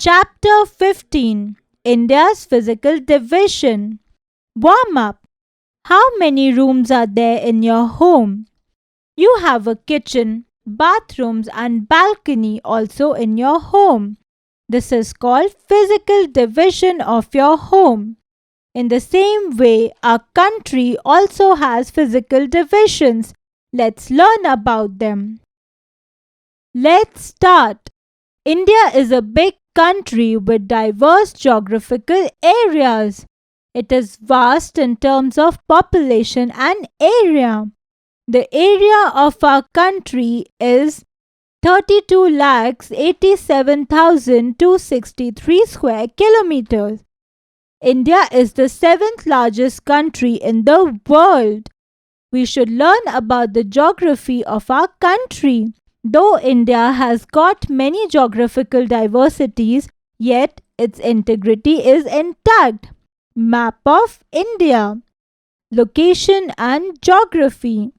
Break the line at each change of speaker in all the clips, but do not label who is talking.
Chapter 15, India's Physical Division. Warm up. How many rooms are there in your home? You have a kitchen, bathrooms and balcony also in your home. This is called physical division of your home. In the same way, our country also has physical divisions. Let's learn about them. Let's start. India is a big country with diverse geographical areas. It is vast in terms of population and area. The area of our country is 32,87,263 square kilometers. India is the 7th largest country in the world. We should learn about the geography of our country. Though India has got many geographical diversities, yet its integrity is intact. Map of India. Location and geography.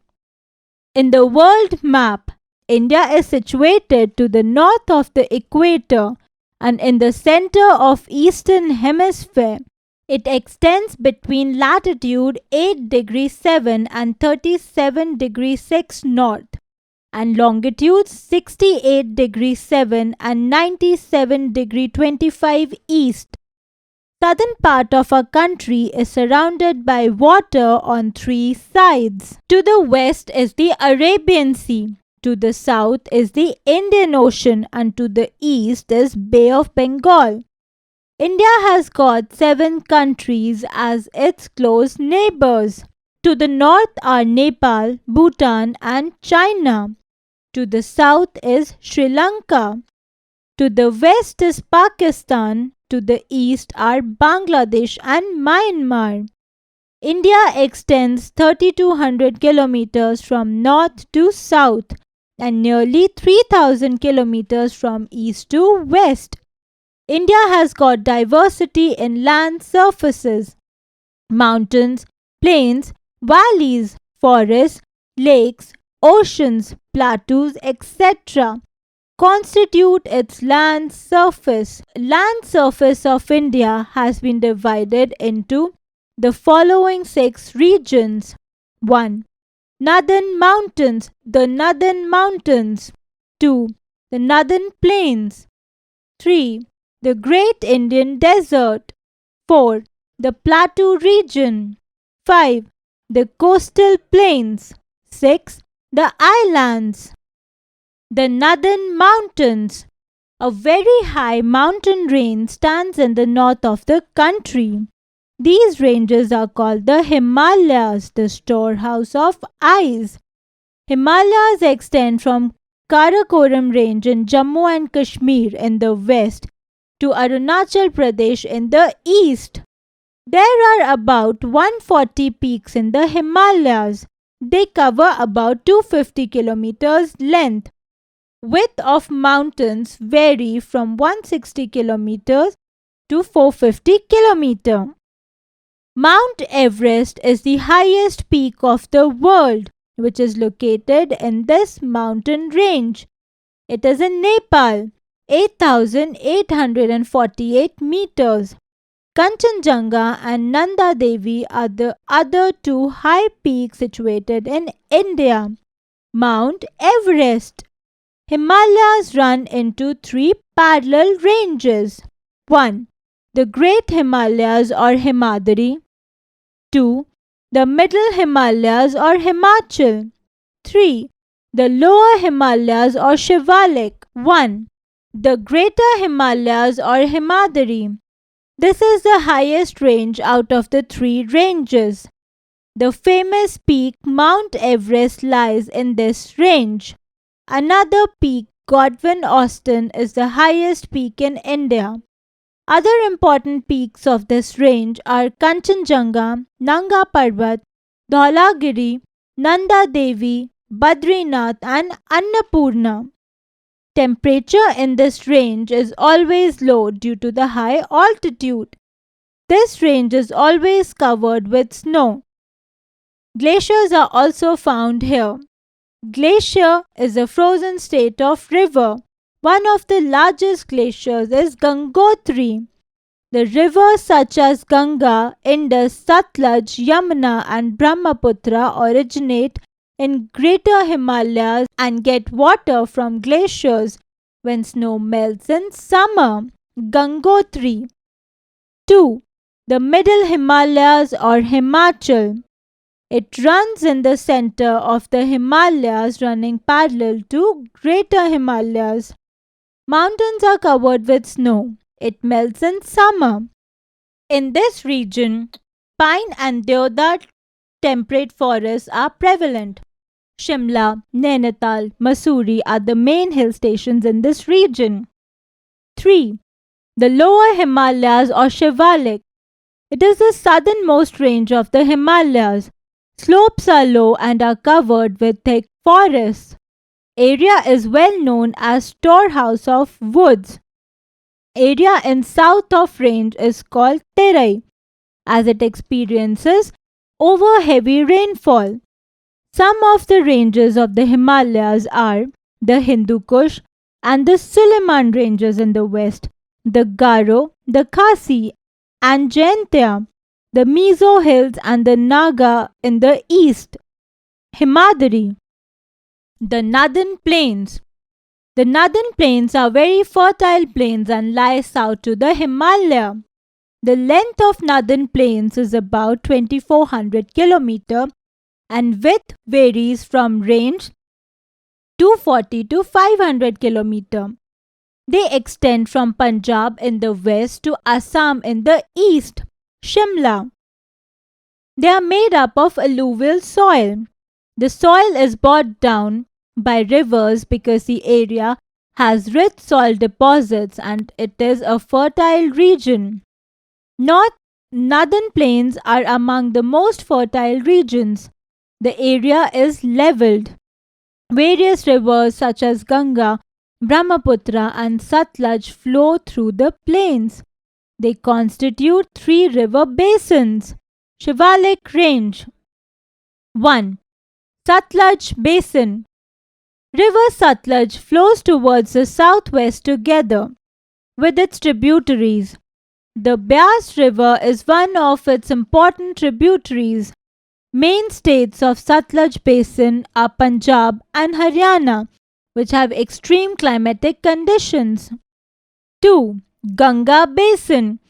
In the world map, India is situated to the north of the equator and in the center of Eastern Hemisphere. It extends between latitude 8 degrees 7 and 37 degrees 6 north and longitude 68 degrees 7 and 97 degree 25 east. Southern part of our country is surrounded by water on 3 sides. To the west is the Arabian Sea, to the south is the Indian Ocean and to the east is Bay of Bengal. India has got 7 countries as its close neighbors. To the north are Nepal, Bhutan and China. To the south is Sri Lanka. To the west is Pakistan. To the east are Bangladesh and Myanmar. India extends 3,200 kilometers from north to south and nearly 3,000 kilometers from east to west. India has got diversity in land surfaces. Mountains, plains, valleys, forests, lakes, oceans, plateaus, etc. constitute its land surface. Land surface of India has been divided into the following 6 regions. 1. Northern Mountains, the Northern Mountains. 2. The Northern Plains. 3. The Great Indian Desert. 4. The Plateau Region. 5. The Coastal Plains. 6. The Islands. The Northern Mountains. A very high mountain range stands in the north of the country. These ranges are called the Himalayas, the storehouse of ice. Himalayas extend from Karakoram range in Jammu and Kashmir in the west to Arunachal Pradesh in the east. There are about 140 peaks in the Himalayas. They cover about 250 kilometers length. Width of mountains vary from 160 kilometers to 450 kilometers. Mount Everest is the highest peak of the world, which is located in this mountain range. It is in Nepal, 8,848 meters. Kanchenjunga and Nanda Devi are the other 2 high peaks situated in India. Mount Everest. Himalayas run into 3 parallel ranges. 1. The Great Himalayas or Himadri. 2. The Middle Himalayas or Himachal. 3. The Lower Himalayas or Shivalik. 1. The Greater Himalayas or Himadri. This is the highest range out of the 3 ranges. The famous peak Mount Everest lies in this range. Another peak, Godwin Austen, is the highest peak in India. Other important peaks of this range are Kanchenjunga, Nanga Parbat, Dhaulagiri, Nanda Devi, Badrinath and Annapurna. Temperature in this range is always low due to the high altitude. This range is always covered with snow. Glaciers are also found here. Glacier is a frozen state of river. One of the largest glaciers is Gangotri. The rivers such as Ganga, Indus, Satluj, Yamuna, and Brahmaputra originate in Greater Himalayas and get water from glaciers when snow melts in summer. Gangotri. 2. The Middle Himalayas or Himachal. It runs in the center of the Himalayas, running parallel to Greater Himalayas. Mountains are covered with snow. It melts in summer. In this region, pine and deodar temperate forests are prevalent. Shimla, Nainital, Mussoorie are the main hill stations in this region. 3. The Lower Himalayas or Shivalik. It is the southernmost range of the Himalayas. Slopes are low and are covered with thick forests. Area is well known as storehouse of woods. Area in south of range is called Terai, as it experiences over heavy rainfall. Some of the ranges of the Himalayas are the Hindu Kush and the Suleiman ranges in the west, the Garo, the Khasi and Jaintia, the Mizo Hills and the Naga in the east. Himadri. The Northern Plains. The northern plains are very fertile plains and lie south to the Himalaya. The length of northern plains is about 2400 km and width varies from range 240 to 500 km. They extend from Punjab in the west to Assam in the east. Shimla. They are made up of alluvial soil. The soil is brought down by rivers because the area has rich soil deposits and it is a fertile region. Northern plains are among the most fertile regions. The area is leveled. Various rivers such as Ganga, Brahmaputra and Satluj flow through the plains. They constitute 3 river basins. Shivalik Range. 1. Satluj Basin. River Satluj flows towards the southwest together with its tributaries. The Beas River is one of its important tributaries. Main states of Satluj Basin are Punjab and Haryana, which have extreme climatic conditions. 2. Ganga Basin.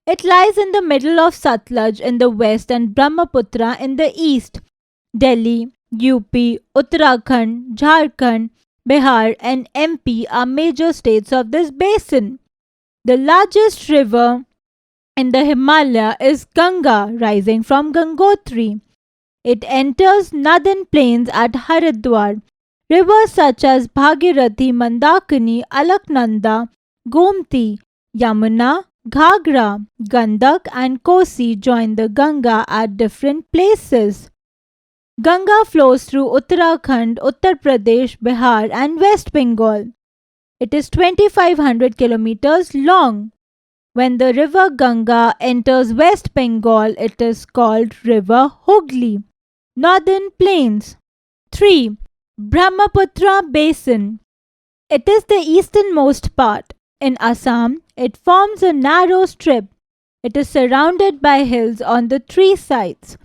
It lies in the middle of Satluj in the west and Brahmaputra in the east. Delhi, UP, Uttarakhand, Jharkhand, Bihar and MP are major states of this basin. The largest river in the Himalaya is Ganga, rising from Gangotri. It enters northern plains at Haridwar. Rivers such as Bhagirathi, Mandakini, Alaknanda, Gomti, Yamuna, Ghagra, Gandak and Kosi join the Ganga at different places. Ganga flows through Uttarakhand, Uttar Pradesh, Bihar and West Bengal. It is 2500 kilometers long. When the river Ganga enters West Bengal, it is called River Hooghly. Northern Plains. 3. Brahmaputra Basin. It is the easternmost part. In Assam, it forms a narrow strip. It is surrounded by hills on the 3 sides.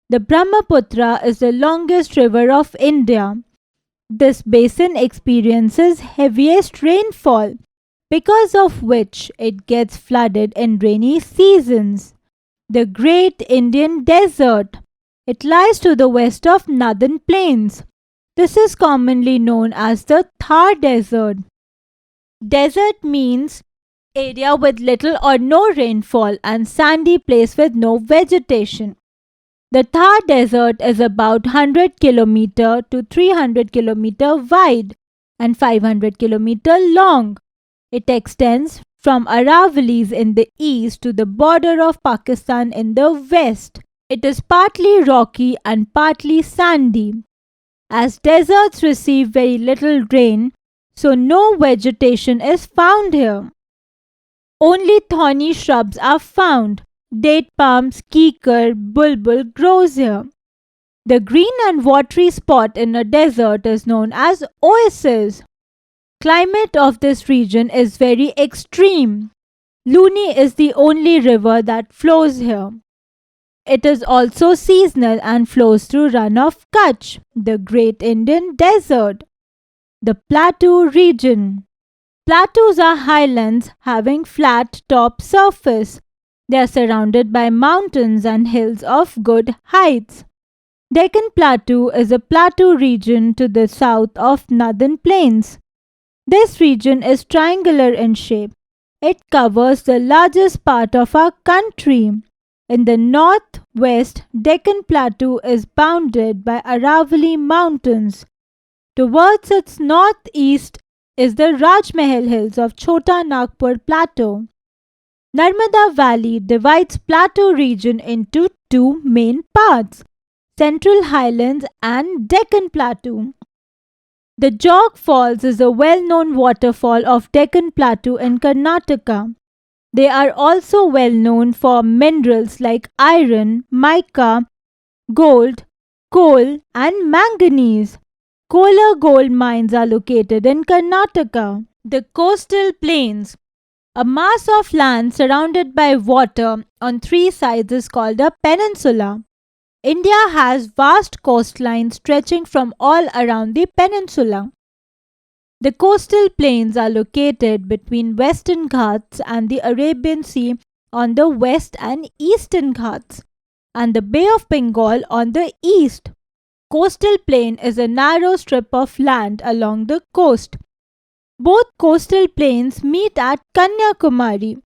The Brahmaputra is the longest river of India. This basin experiences heaviest rainfall, because of which it gets flooded in rainy seasons. The Great Indian Desert. It lies to the west of northern plains. This is commonly known as the Thar Desert. Desert means area with little or no rainfall and sandy place with no vegetation. The Thar Desert is about 100 km to 300 km wide and 500 km long. It extends from Aravallis in the east to the border of Pakistan in the west. It is partly rocky and partly sandy. As deserts receive very little rain, so no vegetation is found here. Only thorny shrubs are found. Date palms, kikar, bulbul grows here. The green and watery spot in a desert is known as Oasis. Climate of this region is very extreme. Luni is the only river that flows here. It is also seasonal and flows through Run of Kutch, the Great Indian Desert. The Plateau Region. Plateaus are highlands having flat top surface. They are surrounded by mountains and hills of good heights. Deccan Plateau is a plateau region to the south of Northern Plains. This region is triangular in shape. It covers the largest part of our country. In the northwest, Deccan Plateau is bounded by Aravalli Mountains. Towards its northeast is the Rajmahal Hills of Chota Nagpur Plateau. Narmada Valley divides Plateau region into two main parts, Central Highlands and Deccan Plateau. The Jog Falls is a well-known waterfall of Deccan Plateau in Karnataka. They are also well known for minerals like iron, mica, gold, coal and manganese. Kolar gold mines are located in Karnataka. The coastal plains. A mass of land surrounded by water on three sides is called a peninsula. India has vast coastlines stretching from all around the peninsula. The coastal plains are located between Western Ghats and the Arabian Sea on the west and Eastern Ghats, and the Bay of Bengal on the east. Coastal plain is a narrow strip of land along the coast. Both coastal plains meet at Kanyakumari.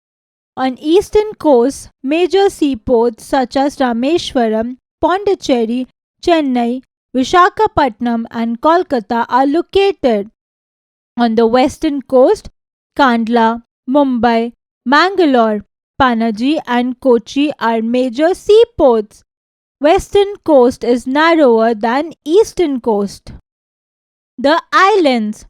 On eastern coast, major seaports such as Rameshwaram, Pondicherry, Chennai, Vishakhapatnam and Kolkata are located. On the western coast, Kandla, Mumbai, Mangalore, Panaji and Kochi are major seaports. Western coast is narrower than eastern coast. The islands.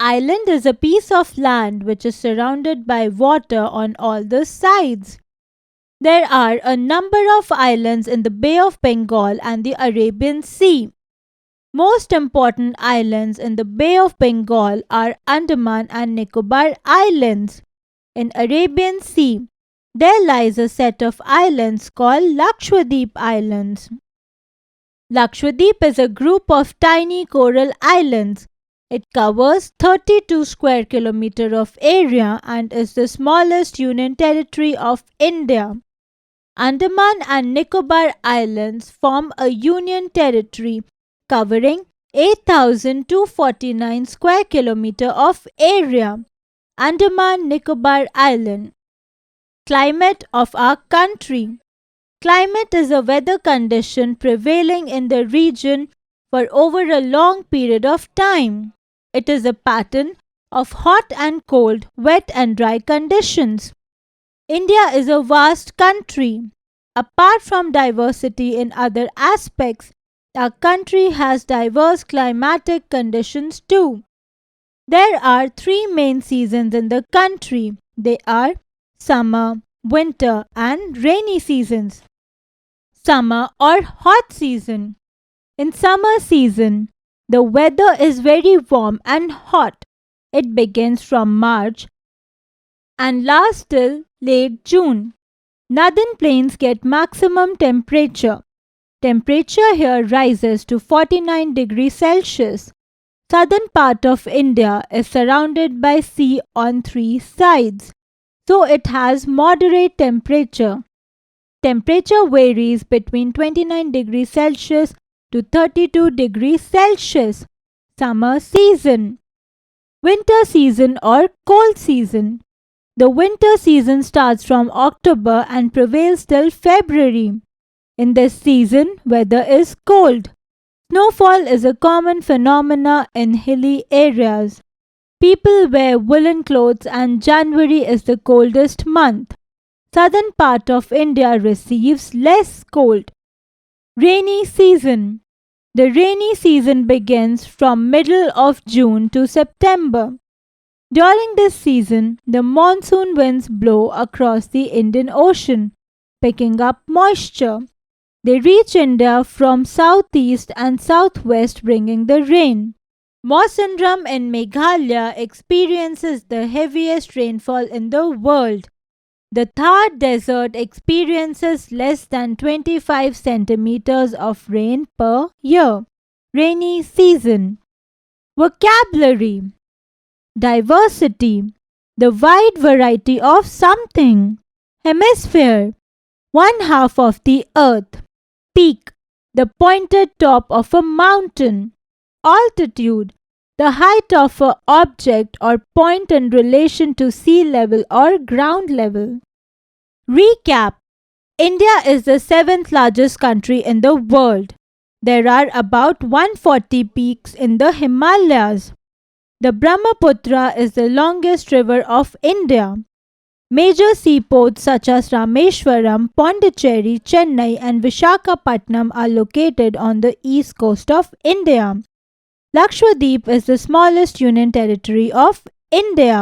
Island is a piece of land which is surrounded by water on all the sides. There are a number of islands in the Bay of Bengal and the Arabian Sea. Most important islands in the Bay of Bengal are Andaman and Nicobar Islands. In Arabian Sea, there lies a set of islands called Lakshadweep Islands. Lakshadweep is a group of tiny coral islands. It covers 32 square kilometers of area and is the smallest union territory of India. Andaman and Nicobar Islands form a union territory covering 8,249 square kilometers of area. Andaman Nicobar Island. Climate of our country. Climate is a weather condition prevailing in the region for over a long period of time. It is a pattern of hot and cold, wet and dry conditions. India is a vast country. Apart from diversity in other aspects, our country has diverse climatic conditions too. There are three main seasons in the country. They are summer, winter and rainy seasons. Summer or hot season. In summer season, the weather is very warm and hot. It begins from March and lasts till late June. Northern plains get maximum temperature. Temperature here rises to 49 degrees Celsius. Southern part of India is surrounded by sea on three sides, so it has moderate temperature. Temperature varies between 29 degrees Celsius to 32 degrees Celsius. Summer season. Winter season or cold season. The winter season starts from October and prevails till February. In this season, weather is cold. Snowfall is a common phenomena in hilly areas. People wear woolen clothes and January is the coldest month. Southern part of India receives less cold. Rainy season. The rainy season begins from middle of June to September. During this season, the monsoon winds blow across the Indian Ocean, picking up moisture. They reach India from southeast and southwest, bringing the rain. Mawsynram in Meghalaya experiences the heaviest rainfall in the world. The Thar Desert experiences less than 25 centimeters of rain per year. Rainy season. Vocabulary. Diversity. The wide variety of something. Hemisphere. One half of the earth. Peak. The pointed top of a mountain. Altitude. The height of an object or point in relation to sea level or ground level. Recap. India is the seventh largest country in the world. There are about 140 peaks in the Himalayas. The Brahmaputra is the longest river of India. Major seaports such as Rameshwaram, Pondicherry, Chennai and Vishakhapatnam are located on the east coast of India. Lakshadweep is the smallest union territory of India.